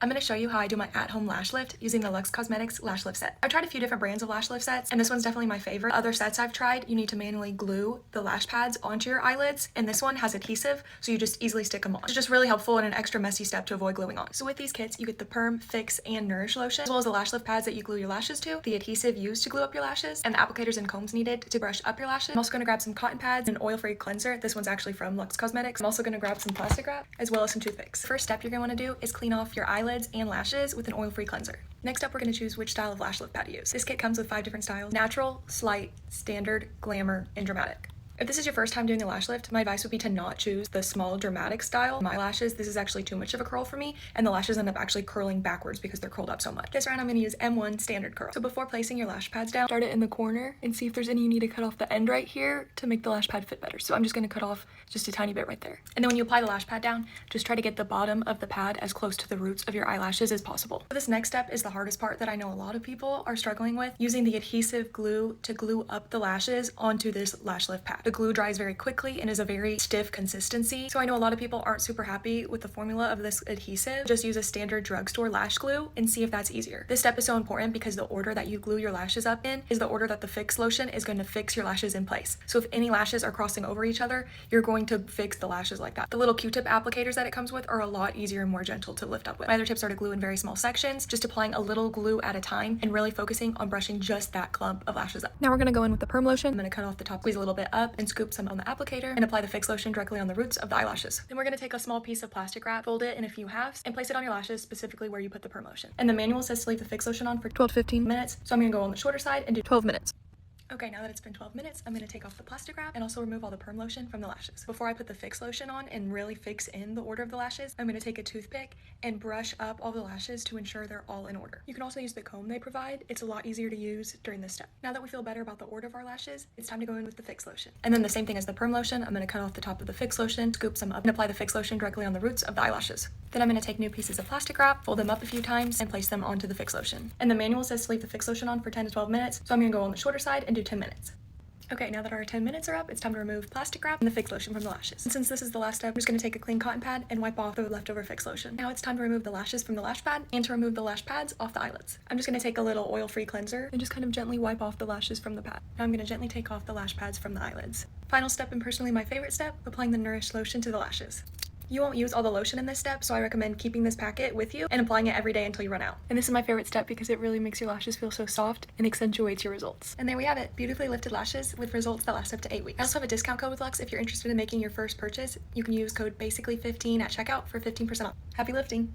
I'm going to show you how I do my at-home lash lift using the Luxe Cosmetics Lash Lift Set. I've tried a few different brands of lash lift sets, and this one's definitely my favorite. Other sets I've tried, you need to manually glue the lash pads onto your eyelids, and this one has adhesive, so you just easily stick them on. It's just really helpful and an extra messy step to avoid gluing on. So with these kits, you get the Perm, Fix, and Nourish lotion, as well as the lash lift pads that you glue your lashes to, the adhesive used to glue up your lashes, and the applicators and combs needed to brush up your lashes. I'm also going to grab some cotton pads and an oil-free cleanser. This one's actually from Luxe Cosmetics. I'm also going to grab some plastic wrap, as well as some toothpicks. The first step you're going to want to do is clean off your eyelids and lashes with an oil-free cleanser. Next up, we're going to choose which style of lash lift pad to use. This kit comes with 5 different styles: natural, slight, standard, glamour, and dramatic. If this is your first time doing a lash lift, my advice would be to not choose the small dramatic style. My lashes, this is actually too much of a curl for me, and the lashes end up actually curling backwards because they're curled up so much. This round I'm going to use M1 standard curl. So before placing your lash pads down, start it in the corner and see if there's any you need to cut off the end right here to make the lash pad fit better. So I'm just going to cut off just a tiny bit right there. And then when you apply the lash pad down, just try to get the bottom of the pad as close to the roots of your eyelashes as possible. So this next step is the hardest part that I know a lot of people are struggling with, using the adhesive glue to glue up the lashes onto this lash lift pad. The glue dries very quickly and is a very stiff consistency. So I know a lot of people aren't super happy with the formula of this adhesive. Just use a standard drugstore lash glue and see if that's easier. This step is so important because the order that you glue your lashes up in is the order that the Fix lotion is going to fix your lashes in place. So if any lashes are crossing over each other, you're going to fix the lashes like that. The little Q-tip applicators that it comes with are a lot easier and more gentle to lift up with. My other tips are to glue in very small sections, just applying a little glue at a time and really focusing on brushing just that clump of lashes up. Now we're going to go in with the perm lotion. I'm going to cut off the top, squeeze a little bit up, and scoop some on the applicator and apply the Fix lotion directly on the roots of the eyelashes. Then we're going to take a small piece of plastic wrap, fold it in a few halves, and place it on your lashes, specifically where you put the perm lotion. And the manual says to leave the Fix lotion on for 12 to 15 minutes, so I'm going to go on the shorter side and do 12 minutes. Okay, now that it's been 12 minutes, I'm going to take off the plastic wrap and also remove all the perm lotion from the lashes. Before I put the Fix lotion on and really fix in the order of the lashes, I'm going to take a toothpick and brush up all the lashes to ensure they're all in order. You can also use the comb they provide. It's a lot easier to use during this step. Now that we feel better about the order of our lashes, it's time to go in with the Fix lotion. And then the same thing as the perm lotion, I'm going to cut off the top of the Fix lotion, scoop some up, and apply the Fix lotion directly on the roots of the eyelashes. Then I'm going to take new pieces of plastic wrap, fold them up a few times, and place them onto the Fix lotion. And the manual says to leave the Fix lotion on for 10 to 12 minutes, so I'm going to go on the shorter side and do 10 minutes. Okay, now that our 10 minutes are up, it's time to remove plastic wrap and the Fix lotion from the lashes. And since this is the last step, I'm just going to take a clean cotton pad and wipe off the leftover Fix lotion. Now it's time to remove the lashes from the lash pad and to remove the lash pads off the eyelids. I'm just going to take a little oil-free cleanser and just kind of gently wipe off the lashes from the pad. Now I'm going to gently take off the lash pads from the eyelids. Final step, and personally my favorite step, applying the Nourish lotion to the lashes. You won't use all the lotion in this step, so I recommend keeping this packet with you and applying it every day until you run out. And this is my favorite step because it really makes your lashes feel so soft and accentuates your results. And there we have it, beautifully lifted lashes with results that last up to 8 weeks. I also have a discount code with Luxe if you're interested in making your first purchase. You can use code BASICALLY15 at checkout for 15% off. Happy lifting!